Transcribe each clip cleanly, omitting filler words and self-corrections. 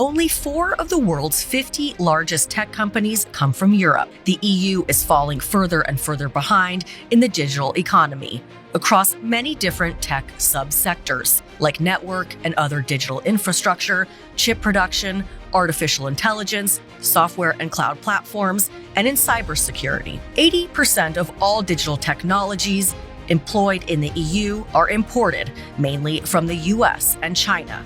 Only 4 of the world's 50 largest tech companies come from Europe. The EU is falling further and further behind in the digital economy across many different tech subsectors, like network and other digital infrastructure, chip production, artificial intelligence, software and cloud platforms, and in cybersecurity. 80% of all digital technologies employed in the EU are imported, mainly from the US and China.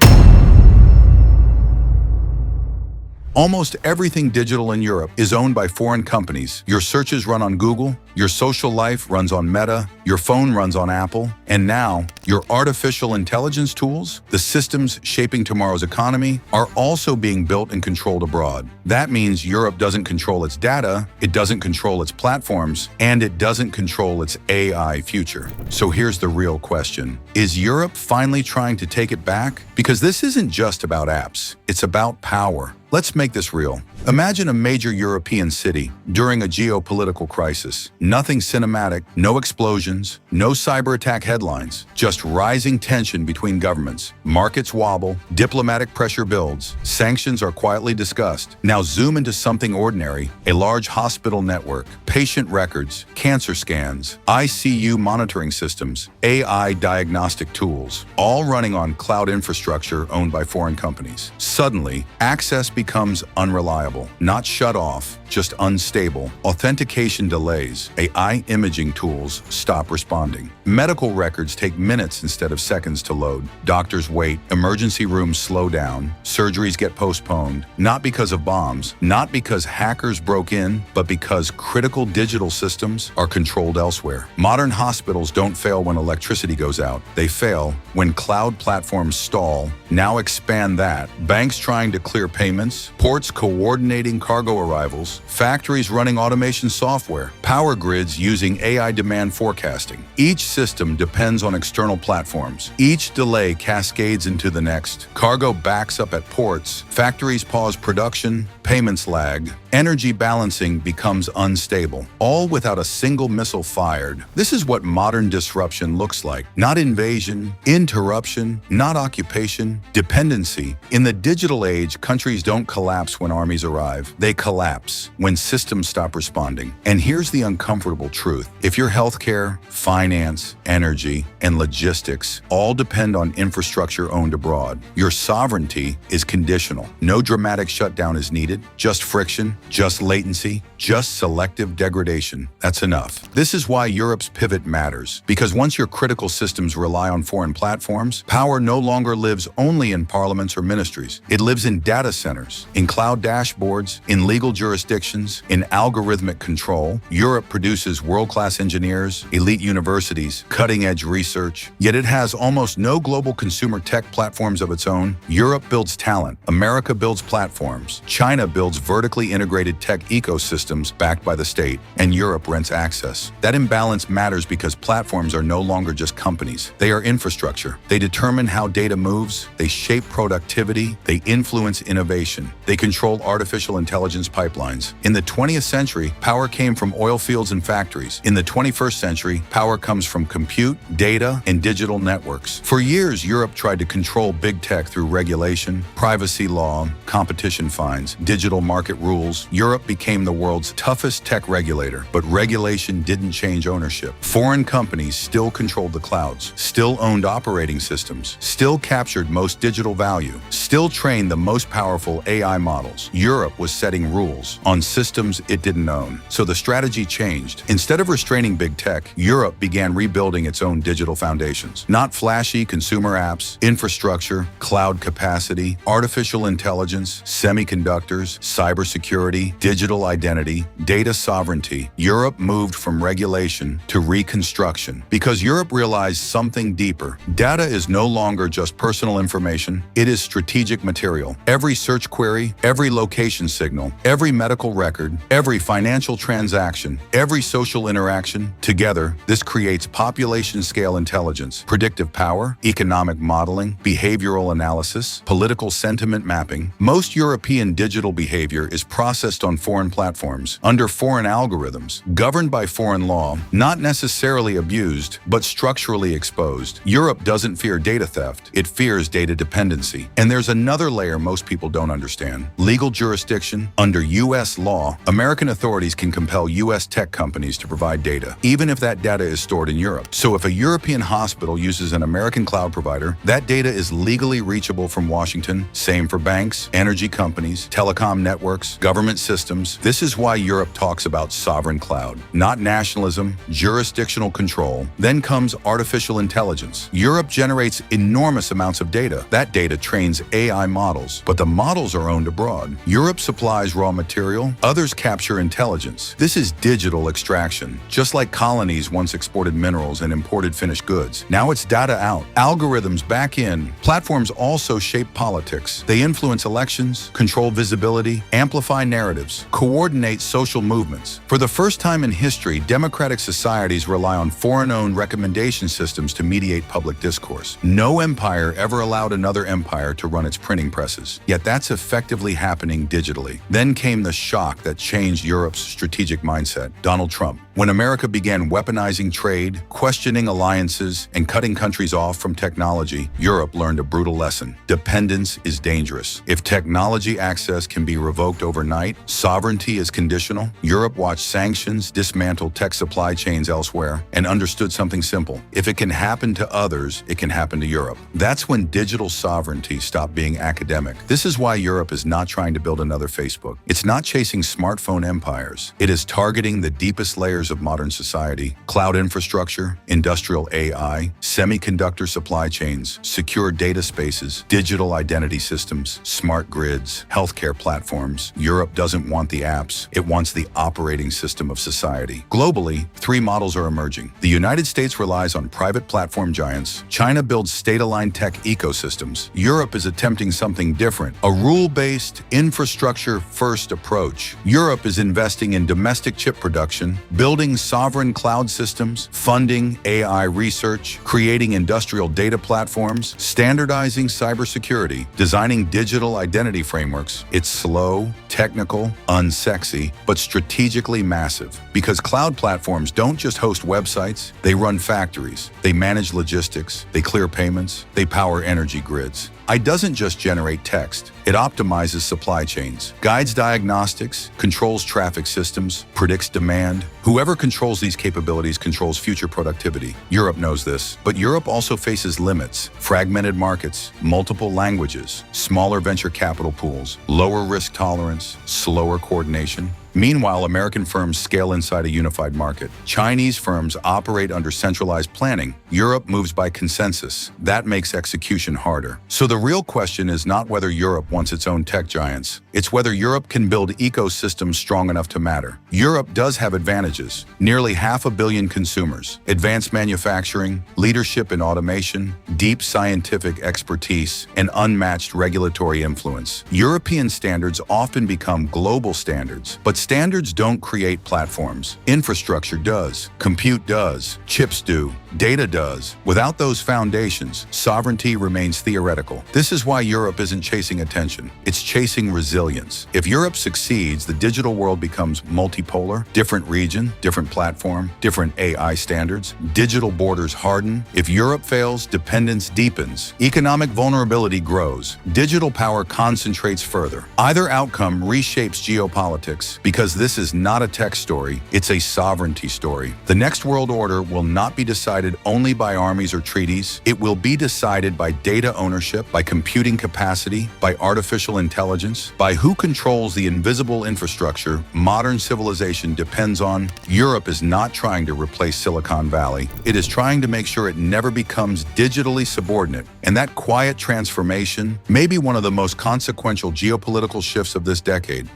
Almost everything digital in Europe is owned by foreign companies. Your searches run on Google, your social life runs on Meta, your phone runs on Apple, and now your artificial intelligence tools, the systems shaping tomorrow's economy, are also being built and controlled abroad. That means Europe doesn't control its data, it doesn't control its platforms, and it doesn't control its AI future. So here's the real question. Is Europe finally trying to take it back? Because this isn't just about apps, it's about power. Let's make this real. Imagine a major European city during a geopolitical crisis. Nothing cinematic, no explosions, no cyber attack headlines, just rising tension between governments. Markets wobble, diplomatic pressure builds, sanctions are quietly discussed. Now zoom into something ordinary, a large hospital network, patient records, cancer scans, ICU monitoring systems, AI diagnostic tools, all running on cloud infrastructure owned by foreign companies. Suddenly, access becomes unreliable. Not shut off, just unstable. Authentication delays. AI imaging tools stop responding. Medical records take minutes instead of seconds to load. Doctors wait. Emergency rooms slow down. Surgeries get postponed. Not because of bombs, not because hackers broke in, but because critical digital systems are controlled elsewhere. Modern hospitals don't fail when electricity goes out. They fail when cloud platforms stall. Now expand that. Banks trying to clear payments, ports coordinating cargo arrivals, factories running automation software, power grids using AI demand forecasting. Each system depends on external platforms. Each delay cascades into the next. Cargo backs up at ports, factories pause production, payments lag, energy balancing becomes unstable, all without a single missile fired. This is what modern disruption looks like. Not invasion, interruption, not occupation, dependency. In the digital age, countries don't collapse when armies arrive. They collapse when systems stop responding. And here's the uncomfortable truth. If your healthcare, finance, energy, and logistics all depend on infrastructure owned abroad, your sovereignty is conditional. No dramatic shutdown is needed, just friction, just latency, just selective degradation. That's enough. This is why Europe's pivot matters, because once your critical systems rely on foreign platforms, power no longer lives only in parliaments or ministries. It lives in data centers, in cloud dashboards, in legal jurisdictions, in algorithmic control. Europe produces world-class engineers, elite universities, cutting-edge research, yet it has almost no global consumer tech platforms of its own. Europe builds talent, America builds platforms, China builds vertically integrated tech ecosystems backed by the state, and Europe rents access. That imbalance matters because platforms are no longer just companies. They are infrastructure. They determine how data moves, they shape productivity, they influence innovation, they control artificial intelligence pipelines. In the 20th century, power came from oil fields and factories. In the 21st century, power comes from compute, data, and digital networks. For years, Europe tried to control big tech through regulation, privacy law, competition fines, digital market rules. Europe became the world's toughest tech regulator, but regulation didn't change ownership. Foreign companies still controlled the clouds, still owned operating systems, still captured most digital value, still trained the most powerful AI models. Europe was setting rules on systems it didn't own. So the strategy changed. Instead of restraining big tech, Europe began rebuilding its own digital foundations. Not flashy consumer apps, infrastructure, cloud capacity, artificial intelligence, semiconductors, cybersecurity, digital identity, data sovereignty. Europe moved from regulation to reconstruction because Europe realized something deeper. Data is no longer just personal information, it is strategic material. Every search query, every location signal, every medical record, every financial transaction, every social interaction, together, this creates population-scale intelligence, predictive power, economic modeling, behavioral analysis, political sentiment mapping. Most European digital behavior is processed processed on foreign platforms, under foreign algorithms, governed by foreign law, not necessarily abused, but structurally exposed. Europe doesn't fear data theft, it fears data dependency. And there's another layer most people don't understand. Legal jurisdiction. Under U.S. law, American authorities can compel U.S. tech companies to provide data, even if that data is stored in Europe. So if a European hospital uses an American cloud provider, that data is legally reachable from Washington. Same for banks, energy companies, telecom networks, government systems. This is why Europe talks about sovereign cloud, not nationalism, jurisdictional control. Then comes artificial intelligence. Europe generates enormous amounts of data. That data trains AI models, but the models are owned abroad. Europe supplies raw material, others capture intelligence. This is digital extraction. Just like colonies once exported minerals and imported finished goods, now it's data out, algorithms back in. Platforms also shape politics. They influence elections, control visibility, amplify narratives, coordinate social movements. For the first time in history, democratic societies rely on foreign-owned recommendation systems to mediate public discourse. No empire ever allowed another empire to run its printing presses. Yet that's effectively happening digitally. Then came the shock that changed Europe's strategic mindset: Donald Trump. When America began weaponizing trade, questioning alliances, and cutting countries off from technology, Europe learned a brutal lesson. Dependence is dangerous. If technology access can be revoked overnight, sovereignty is conditional. Europe watched sanctions dismantle tech supply chains elsewhere and understood something simple: if it can happen to others, it can happen to Europe. That's when digital sovereignty stopped being academic. This is why Europe is not trying to build another Facebook. It's not chasing smartphone empires. It is targeting the deepest layers of modern society: cloud infrastructure, industrial AI, semiconductor supply chains, secure data spaces, digital identity systems, smart grids, healthcare platforms. Europe doesn't want the apps, it wants the operating system of society. Globally, three models are emerging. The United States relies on private platform giants. China builds state-aligned tech ecosystems. Europe is attempting something different: a rule-based, infrastructure-first approach. Europe is investing in domestic chip production, building sovereign cloud systems, funding AI research, creating industrial data platforms, standardizing cybersecurity, designing digital identity frameworks. It's slow, technical, unsexy, but strategically massive. Because cloud platforms don't just host websites, they run factories, they manage logistics, they clear payments, they power energy grids. AI doesn't just generate text, it optimizes supply chains, guides diagnostics, controls traffic systems, predicts demand. Whoever controls these capabilities controls future productivity. Europe knows this, but Europe also faces limits: fragmented markets, multiple languages, smaller venture capital pools, lower risk tolerance, slower coordination. Meanwhile, American firms scale inside a unified market. Chinese firms operate under centralized planning. Europe moves by consensus. That makes execution harder. So the real question is not whether Europe wants its own tech giants. It's whether Europe can build ecosystems strong enough to matter. Europe does have advantages: nearly 500 million consumers, advanced manufacturing, leadership in automation, deep scientific expertise, and unmatched regulatory influence. European standards often become global standards, but standards don't create platforms. Infrastructure does. Compute does. Chips do. Data does. Without those foundations, sovereignty remains theoretical. This is why Europe isn't chasing attention. It's chasing resilience. If Europe succeeds, the digital world becomes multipolar: different region, different platform, different AI standards. Digital borders harden. If Europe fails, dependence deepens. Economic vulnerability grows. Digital power concentrates further. Either outcome reshapes geopolitics, because this is not a tech story, it's a sovereignty story. The next world order will not be decided only by armies or treaties. It will be decided by data ownership, by computing capacity, by artificial intelligence, by who controls the invisible infrastructure modern civilization depends on. Europe is not trying to replace Silicon Valley. It is trying to make sure it never becomes digitally subordinate. And that quiet transformation may be one of the most consequential geopolitical shifts of this decade.